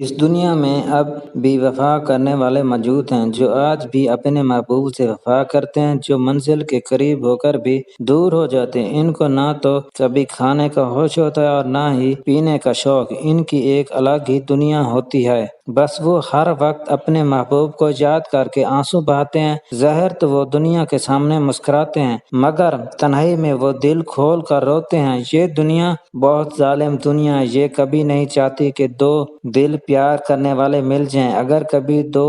اس دنیا میں اب بھی وفا کرنے والے موجود ہیں جو آج بھی اپنے محبوب سے وفا کرتے ہیں، جو منزل کے قریب ہو کر بھی دور ہو جاتے ہیں۔ ان کو نہ تو کبھی کھانے کا ہوش ہوتا ہے اور نہ ہی پینے کا شوق۔ ان کی ایک الگ ہی دنیا ہوتی ہے، بس وہ ہر وقت اپنے محبوب کو یاد کر کے آنسو بہاتے ہیں۔ ظاہر تو وہ دنیا کے سامنے مسکراتے ہیں، مگر تنہائی میں وہ دل کھول کر روتے ہیں۔ یہ دنیا بہت ظالم دنیا ہے، یہ کبھی نہیں چاہتی کہ دو دل پیار کرنے والے مل جائیں۔ اگر کبھی دو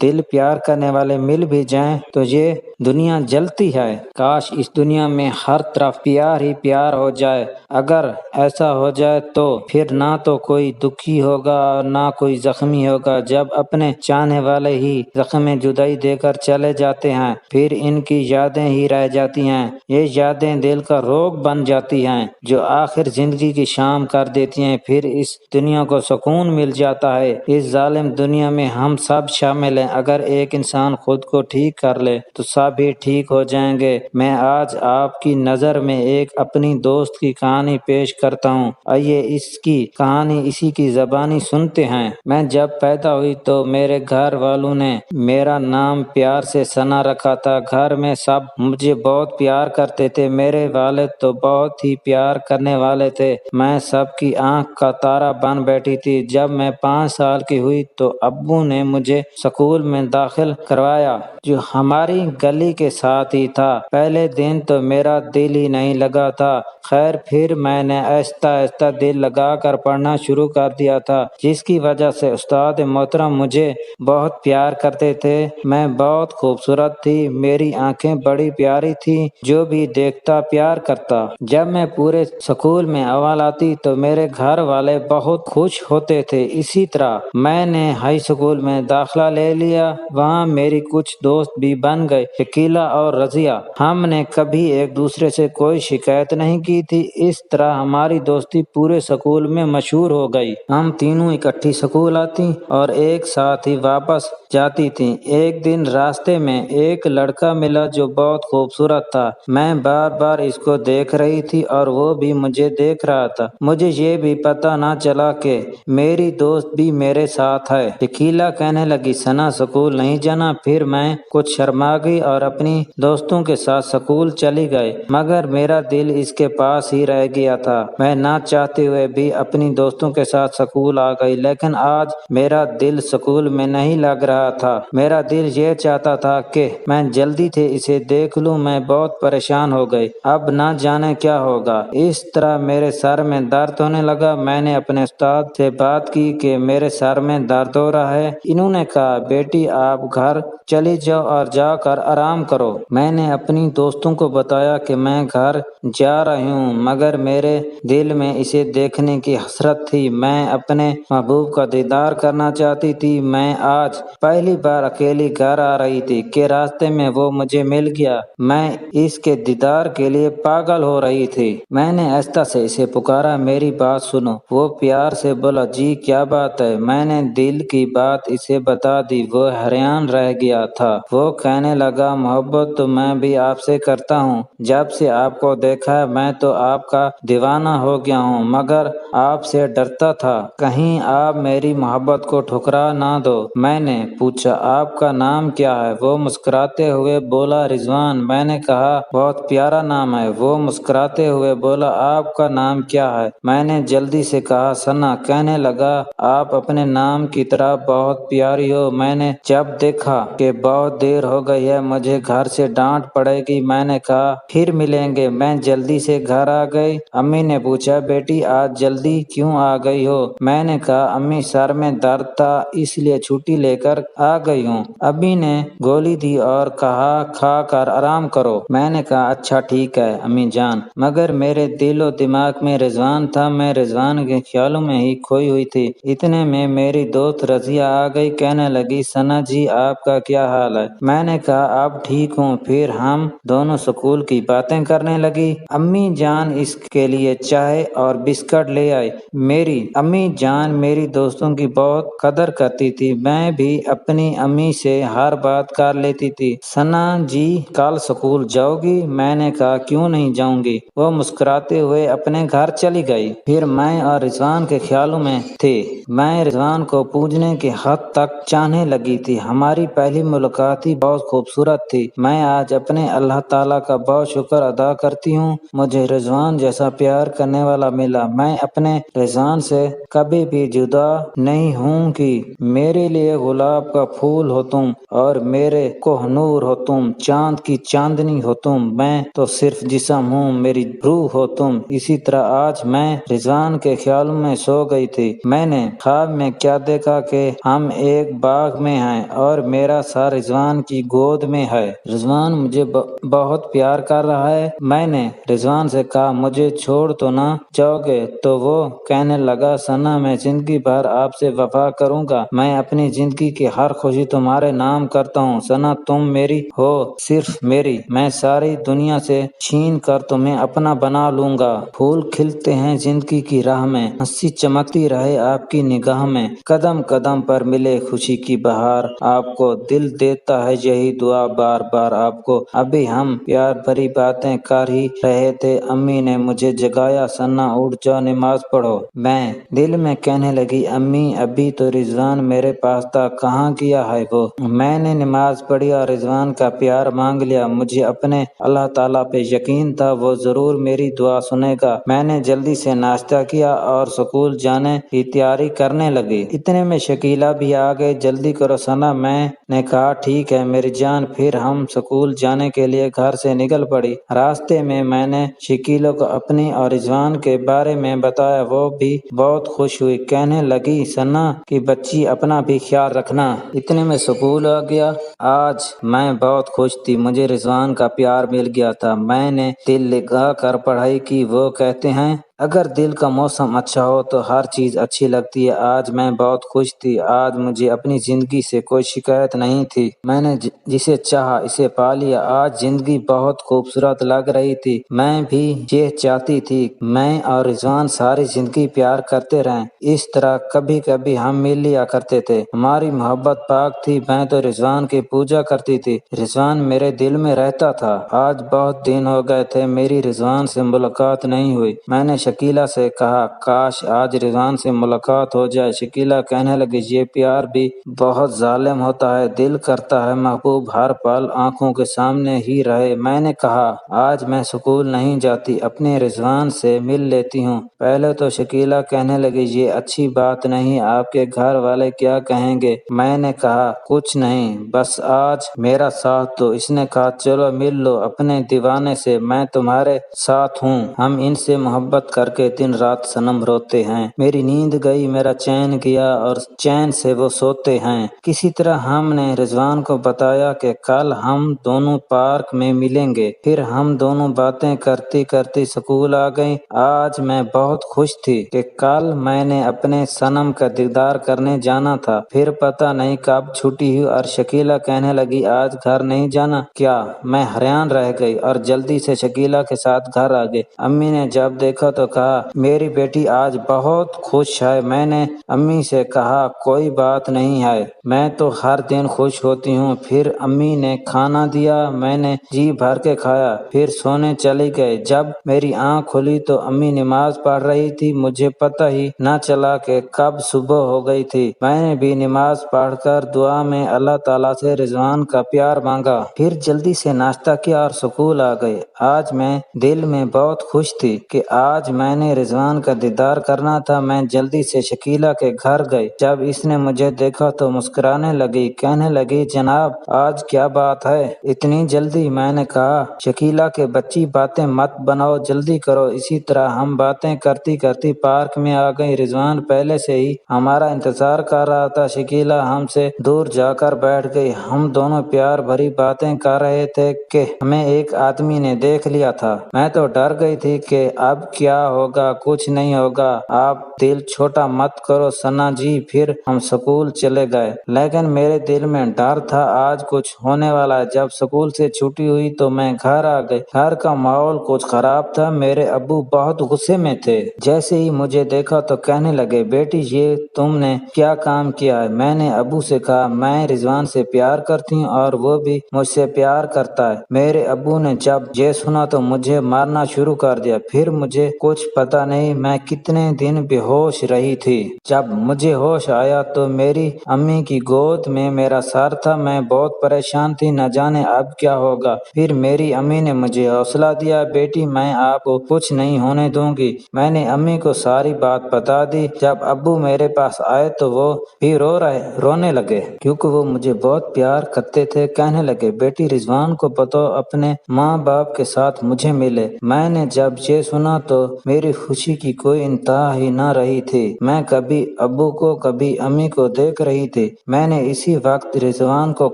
دل پیار کرنے والے مل بھی جائیں تو یہ دنیا جلتی ہے۔ کاش اس دنیا میں ہر طرف پیار ہی پیار ہو جائے۔ اگر ایسا ہو جائے تو پھر نہ تو کوئی دکھی ہوگا اور نہ کوئی زخمی ہوگا۔ جب اپنے چاہنے والے ہی زخم جدائی دے کر چلے جاتے ہیں، پھر ان کی یادیں ہی رہ جاتی ہیں۔ یہ یادیں دل کا روگ بن جاتی ہیں جو آخر زندگی کی شام کر دیتی ہیں۔ پھر اس دنیا کو سکون مل جاتا ہے۔ اس ظالم دنیا میں ہم سب شامل ہیں۔ اگر ایک انسان خود کو ٹھیک کر لے تو سب ہی ٹھیک ہو جائیں گے۔ میں آج آپ کی نظر میں ایک اپنی دوست کی کہانی پیش کرتا ہوں۔ آئیے اس کی کہانی اسی کی زبانی سنتے ہیں۔ میں جب پیدا ہوئی تو میرے گھر والوں نے میرا نام پیار سے ثنا رکھا تھا۔ گھر میں سب مجھے بہت پیار کرتے تھے۔ میرے والد تو بہت ہی پیار کرنے والے تھے۔ میں سب کی آنکھ کا تارا بن بیٹھی تھی۔ جب میں 5 سال کی ہوئی تو ابو نے مجھے اسکول میں داخل کروایا جو ہماری گلی کے ساتھ ہی تھا۔ پہلے دن تو میرا دل ہی نہیں لگا تھا۔ خیر پھر میں نے آہستہ آہستہ دل لگا کر پڑھنا شروع کر دیا تھا، جس کی وجہ سے استاد محترم مجھے بہت پیار کرتے تھے۔ میں بہت خوبصورت تھی، میری آنکھیں بڑی پیاری تھیں، جو بھی دیکھتا پیار کرتا۔ جب میں پورے اسکول میں اول آتی تو میرے گھر والے بہت خوش ہوتے تھے۔ اسی طرح میں نے ہائی اسکول میں داخلہ لے لیا۔ وہاں میری کچھ دوست بھی بن گئے، شکیلہ اور رضیہ۔ ہم نے کبھی ایک دوسرے سے کوئی شکایت نہیں کی تھی۔ اس طرح ہماری دوستی پورے اسکول میں مشہور ہو گئی۔ ہم تینوں اکٹھی اسکول آتی اور ایک ساتھ ہی واپس جاتی تھیں۔ ایک دن راستے میں ایک لڑکا ملا جو بہت خوبصورت تھا۔ میں بار بار اس کو دیکھ رہی تھی اور وہ بھی مجھے دیکھ رہا تھا۔ مجھے یہ بھی پتہ نہ چلا کہ میری دوست بھی میرے ساتھ ہے۔ شکیلہ کہنے لگی، ثنا اسکول نہیں جانا؟ پھر میں کچھ شرما گئی اور اپنی دوستوں کے ساتھ اسکول چلی گئی، مگر میرا دل اس کے پاس ہی رہ گیا تھا۔ میں نہ چاہتے ہوئے بھی اپنی دوستوں کے ساتھ اسکول آ گئی، لیکن آج میرا دل اسکول میں نہیں لگ رہا تھا۔ میرا دل یہ چاہتا تھا کہ میں جلدی سے اسے دیکھ لوں۔ میں بہت پریشان ہو گئی، اب نہ جانے کیا ہوگا۔ اس طرح میرے سر میں درد ہونے لگا۔ میں نے اپنے استاد سے بات کی کہ میرے سر میں درد ہو رہا ہے۔ انہوں نے کہا، بیٹی آپ گھر چلی جاؤ اور جا کر آرام کرو۔ میں نے اپنی دوستوں کو بتایا کہ میں گھر جا رہی ہوں، مگر میرے دل میں اسے دیکھنے کی حسرت تھی۔ میں اپنے محبوب کا دیدار کرنا چاہتی تھی۔ میں آج پہلی بار اکیلی گھر آ رہی تھی کہ راستے میں وہ مجھے مل گیا۔ میں اس کے دیدار کے لیے پاگل ہو رہی تھی۔ میں نے آہستہ سے اسے پکارا، میری بات سنو۔ وہ پیار سے بولا، جی کیا بات ہے؟ میں نے دل کی بات اسے بتا دی۔ وہ حیران رہ گیا تھا۔ وہ کہنے لگا، محبت تو میں بھی آپ سے کرتا ہوں۔ جب سے آپ کو دیکھا ہے میں تو آپ کا دیوانہ ہو گیا ہوں، مگر آپ سے ڈرتا تھا کہیں آپ میری محبت کو ٹھکرا نہ دو۔ میں نے پوچھا، آپ کا نام کیا ہے؟ وہ مسکراتے ہوئے بولا، رضوان۔ میں نے کہا، بہت پیارا نام ہے۔ وہ مسکراتے ہوئے بولا، آپ کا نام کیا ہے؟ میں نے جلدی سے کہا، ثنا۔ کہنے لگا، آپ اپنے نام کی طرح بہت پیاری ہو۔ میں نے جب دیکھا کہ بہت دیر ہو گئی ہے، مجھے گھر سے ڈانٹ پڑے گی، میں نے کہا، پھر ملیں گے۔ میں جلدی سے گھر آ گئی۔ امی نے پوچھا، بیٹی آج جلدی کیوں آ گئی ہو؟ میں نے کہا، امی سر میں درد تھا اس لیے چھٹی لے کر آ گئی ہوں۔ امی نے گولی دی اور کہا، کھا کر آرام کرو۔ میں نے کہا، اچھا ٹھیک ہے امی جان، مگر میرے دل و دماغ میں رضوان تھا۔ میں رضوان کے خیالوں میں ہی کھوئی ہوئی تھی۔ اتنے میں میری دوست رضیہ آ گئی۔ کہنے لگی، ثنا جی آپ کا کیا حال ہے؟ میں نے کہا، اب ٹھیک ہوں۔ پھر ہم دونوں اسکول کی باتیں کرنے لگی۔ امی جان اس کے لیے چائے اور بسکٹ لے آئی۔ میری امی جان میری دوستوں کی بہت قدر کرتی تھی۔ میں بھی اپنی امی سے ہر بات کر لیتی تھی۔ ثنا جی کل اسکول جاؤ گی؟ میں نے کہا، کیوں نہیں جاؤں گی؟ وہ مسکراتے ہوئے اپنے گھر چلی گئی۔ پھر میں اور رضوان کے خیالوں میں تھے۔ میں رضوان کو پوجنے کی حد تک چاہنے لگی تھی۔ ہماری پہلی ملاقات ہی بہت خوبصورت تھی۔ میں آج اپنے اللہ تعالیٰ کا بہت شکر ادا کرتی ہوں، مجھے رضوان جیسا پیار کرنے والا ملا۔ میں اپنے رضوان سے کبھی بھی جدا نہیں ہوں گی۔ میرے لیے گلاب کا پھول ہو تم، اور میرے کوہ نور ہو تم، چاند کی چاندنی ہو تم۔ میں تو صرف جسم ہوں، میری روح ہو تم۔ اسی طرح آج میں رضوان کے خیالوں میں سو گئی تھی۔ میں نے خواب میں کیا دیکھا کہ ہم ایک باغ میں ہیں اور میرا سر رضوان کی گود میں ہے۔ رضوان مجھے بہت پیار کر رہا ہے۔ میں نے رضوان سے کہا مجھے چھوڑ تو نہ جاؤ گے؟ تو وہ کہنے لگا ثنا میں زندگی بھر آپ سے وفا کروں گا، میں اپنی زندگی کی ہر خوشی تمہارے نام کرتا ہوں ثنا، تم میری ہو، صرف میری، میں ساری دنیا سے چھین کر تمہیں اپنا بنا لوں گا۔ پھول کھلتے ہیں زندگی کی راہ میں، ہنسی چمکتی رہے آپ کی نگاہ میں، قدم قدم پر ملے خوشی کی بہار، آپ کو دل دیتا ہے یہی دعا بار بار آپ کو۔ ابھی ہم پیار بھری باتیں کر ہی رہے تھے، امی نے مجھے جگایا، ثنا اٹھ جاؤ نماز پڑھو۔ میں دل میں کہنے لگی امی ابھی تو رضوان میرے پاس تھا، کہاں گیا ہے وہ؟ میں نے نماز پڑھی اور رضوان کا پیار مانگ لیا۔ مجھے اپنے اللہ تعالیٰ پہ یقین تھا، وہ ضرور میری دعا سنے گا۔ میں نے جلدی سے ناشتہ کیا اور سکول جانے کی تیاری کرنے لگی۔ اتنے میں شکیلہ بھی آ گئی۔ جلدی کرو ثنا، میں نے کہا ٹھیک ہے میری جان۔ پھر ہم سکول جانے کے لیے گھر سے نکل پڑی۔ راستے میں نے شکیلہ کو اپنی اور رضوان کے بارے میں بتایا، وہ بھی بہت خوش ہوئی، کہنے لگی ثنا کی بچی اپنا بھی خیال رکھنا۔ اتنے میں سکول آ گیا۔ آج میں بہت خوش تھی، مجھے رضوان کا پیار مل گیا تھا۔ میں نے دل لگا کر پڑھائی کی۔ وہ کہتے ہیں اگر دل کا موسم اچھا ہو تو ہر چیز اچھی لگتی ہے۔ آج میں بہت خوش تھی، آج مجھے اپنی زندگی سے کوئی شکایت نہیں تھی۔ میں نے جسے چاہا اسے پا لیا۔ آج زندگی بہت خوبصورت لگ رہی تھی۔ میں بھی یہ چاہتی تھی میں اور رضوان ساری زندگی پیار کرتے رہیں، اس طرح کبھی کبھی ہم مل لیا کرتے تھے۔ ہماری محبت پاک تھی، میں تو رضوان کی پوجا کرتی تھی، رضوان میرے دل میں رہتا تھا۔ آج بہت دن ہو گئے تھے میری رضوان سے ملاقات نہیں ہوئی۔ میں نے شکیلہ سے کہا کاش آج رضوان سے ملاقات ہو جائے۔ شکیلہ کہنے لگی یہ پیار بھی بہت ظالم ہوتا ہے، دل کرتا ہے محبوب ہر پل آنکھوں کے سامنے ہی رہے۔ میں نے کہا آج میں سکول نہیں جاتی، اپنے رضوان سے مل لیتی ہوں۔ پہلے تو شکیلہ کہنے لگی یہ اچھی بات نہیں، آپ کے گھر والے کیا کہیں گے؟ میں نے کہا کچھ نہیں، بس آج میرا ساتھ دو۔ اس نے کہا چلو مل لو اپنے دیوانے سے، میں تمہارے ساتھ ہوں، ہم ان سے محبت کر کے دن رات صنم روتے ہیں۔ میری نیند گئی، میرا چین گیا اور چین سے وہ سوتے ہیں۔ کسی طرح ہم نے رضوان کو بتایا کہ کل ہم دونوں پارک میں ملیں گے۔ پھر ہم دونوں باتیں کرتی کرتی سکول آ گئیں۔ آج میں بہت خوش تھی کہ کل میں نے اپنے صنم کا دیدار کرنے جانا تھا۔ پھر پتہ نہیں کب چھٹی ہوئی اور شکیلہ کہنے لگی آج گھر نہیں جانا کیا؟ میں حیران رہ گئی اور جلدی سے شکیلہ کے ساتھ گھر آ گئی۔ امی نے جب دیکھا تو کہا میری بیٹی آج بہت خوش ہے۔ میں نے امی سے کہا کوئی بات نہیں ہے، میں تو ہر دن خوش ہوتی ہوں۔ پھر امی نے کھانا دیا، میں نے جی بھر کے کھایا، پھر سونے چلی گئی۔ جب میری آنکھ کھلی تو امی نماز پڑھ رہی تھی، مجھے پتہ ہی نہ چلا کہ کب صبح ہو گئی تھی۔ میں نے بھی نماز پڑھ کر دعا میں اللہ تعالیٰ سے رضوان کا پیار مانگا۔ پھر جلدی سے ناشتہ کیا اور سکول آ گئی۔ آج میں دل میں بہت خوش تھی کہ آج میں نے رضوان کا دیدار کرنا تھا۔ میں جلدی سے شکیلہ کے گھر گئی۔ جب اس نے مجھے دیکھا تو مسکرانے لگی، کہنے لگی جناب آج کیا بات ہے اتنی جلدی؟ میں نے کہا شکیلہ کے بچی باتیں مت بناؤ، جلدی کرو۔ اسی طرح ہم باتیں کرتی کرتی پارک میں آ گئیں۔ رضوان پہلے سے ہی ہمارا انتظار کر رہا تھا۔ شکیلہ ہم سے دور جا کر بیٹھ گئی۔ ہم دونوں پیار بھری باتیں کر رہے تھے کہ ہمیں ایک آدمی نے دیکھ لیا تھا۔ میں تو ڈر گئی تھی کہ اب کیا ہوگا، کچھ نہیں ہوگا، آپ دل چھوٹا مت کرو ثنا جی۔ پھر ہم سکول چلے گئے، لیکن میرے دل میں ڈر تھا آج کچھ ہونے والا ہے۔ جب سکول سے چھٹی ہوئی تو میں گھر آ گئی۔ گھر کا ماحول کچھ خراب تھا، میرے ابو بہت غصے میں تھے۔ جیسے ہی مجھے دیکھا تو کہنے لگے بیٹی یہ تم نے کیا کام کیا ہے؟ میں نے ابو سے کہا میں رضوان سے پیار کرتی ہوں اور وہ بھی مجھ سے پیار کرتا ہے۔ میرے ابو نے جب یہ سنا تو مجھے مارنا شروع کر دیا۔ پھر مجھے کچھ کچھ پتہ نہیں میں کتنے دن بے ہوش رہی تھی۔ جب مجھے ہوش آیا تو میری امی کی گود میں میرا سر تھا۔ میں بہت پریشان تھی، نہ جانے اب کیا ہوگا۔ پھر میری امی نے مجھے حوصلہ دیا، بیٹی میں آپ کو کچھ نہیں ہونے دوں گی۔ میں نے امی کو ساری بات بتا دی۔ جب ابو میرے پاس آئے تو وہ بھی رونے لگے، کیونکہ وہ مجھے بہت پیار کرتے تھے۔ کہنے لگے، بیٹی رضوان کو بتاؤ اپنے ماں باپ کے ساتھ مجھے ملے۔ میں نے جب یہ سنا تو میری خوشی کی کوئی انتہا ہی نہ رہی تھی۔ میں کبھی ابو کو کبھی امی کو دیکھ رہی تھی۔ میں نے اسی وقت رضوان کو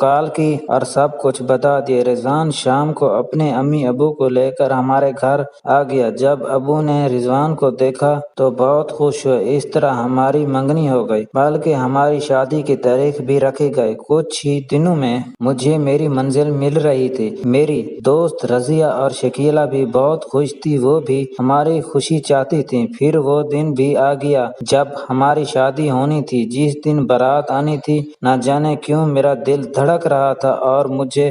کال کی اور سب کچھ بتا دیا۔ رضوان شام کو اپنے امی ابو کو لے کر ہمارے گھر آ گیا۔ جب ابو نے رضوان کو دیکھا تو بہت خوش ہوئے۔ اس طرح ہماری منگنی ہو گئی، بلکہ ہماری شادی کی تاریخ بھی رکھی گئی۔ کچھ ہی دنوں میں مجھے میری منزل مل رہی تھی۔ میری دوست رضیہ اور شکیلہ بھی بہت خوش تھی، وہ بھی ہماری خوشی چاہتی تھیں۔ پھر وہ دن بھی آ گیا جب ہماری شادی ہونی تھی۔ جس دن بارات آنی تھی، نہ جانے کیوں میرا دل دھڑک رہا تھا اور مجھے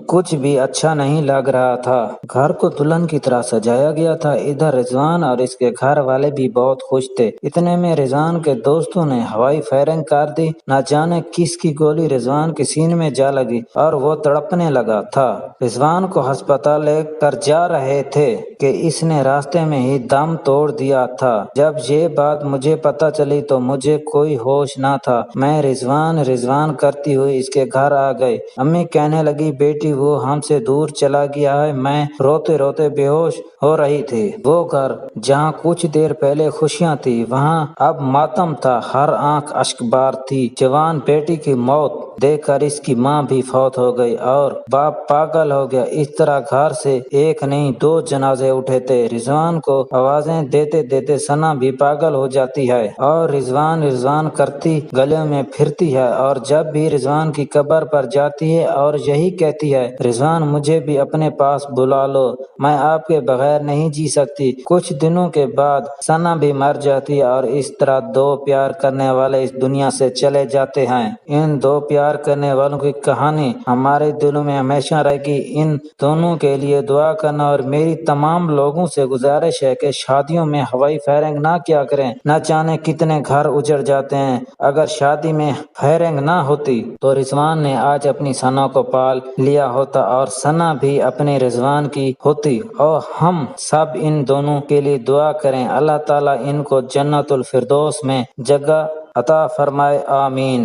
کچھ بھی اچھا نہیں لگ رہا تھا۔ گھر کو دلہن کی طرح سجایا گیا تھا۔ ادھر رضوان اور اس کے گھر والے بھی بہت خوش تھے۔ اتنے میں رضوان کے دوستوں نے ہوائی فائرنگ کر دی۔ نہ جانے کس کی گولی رضوان کے سینے میں جا لگی اور وہ تڑپنے لگا تھا۔ رضوان کو ہسپتال لے کر جا رہے تھے کہ اس نے راستے میں ہی دم توڑ دیا تھا۔ جب یہ بات مجھے پتہ چلی تو مجھے کوئی ہوش نہ تھا۔ میں رضوان رضوان کرتی ہوئی اس کے گھر آ گئی۔ امی کہنے لگی، بیٹی وہ ہم سے دور چلا گیا ہے۔ میں روتے روتے بے ہوش ہو رہی تھی۔ وہ گھر جہاں کچھ دیر پہلے خوشیاں تھی، وہاں اب ماتم تھا۔ ہر آنکھ اشک بار تھی۔ جوان بیٹی کی موت دیکھ کر اس کی ماں بھی فوت ہو گئی اور باپ پاگل ہو گیا۔ اس طرح گھر سے ایک نہیں 2 جنازے اٹھے تھے۔ رضوان کو آوازیں دیتے دیتے ثنا بھی پاگل ہو جاتی ہے اور رضوان رضوان کرتی گلیوں میں پھرتی ہے، اور جب بھی رضوان کی قبر پر جاتی ہے اور یہی کہتی ہے، رضوان مجھے بھی اپنے پاس بلا لو، میں آپ کے بغیر نہیں جی سکتی۔ کچھ دنوں کے بعد ثنا بھی مر جاتی ہے اور اس طرح 2 پیار کرنے والے اس دنیا سے چلے جاتے ہیں۔ ان 2 پیار کرنے والوں کی کہانی ہمارے دلوں میں ہمیشہ رہے گی۔ ان دونوں کے لیے دعا کرنا، اور میری تمام لوگوں سے گزارش ہے کہ شادیوں میں ہوائی فائرنگ نہ کیا کریں۔ نہ جانے کتنے گھر اجڑ جاتے ہیں۔ اگر شادی میں فائرنگ نہ ہوتی تو رضوان نے آج اپنی ثنا کو پال لیا ہوتا اور ثنا بھی اپنے رضوان کی ہوتی، اور ہم سب ان دونوں کے لیے دعا کریں۔ اللہ تعالیٰ ان کو جنت الفردوس میں جگہ عطا فرمائے، آمین۔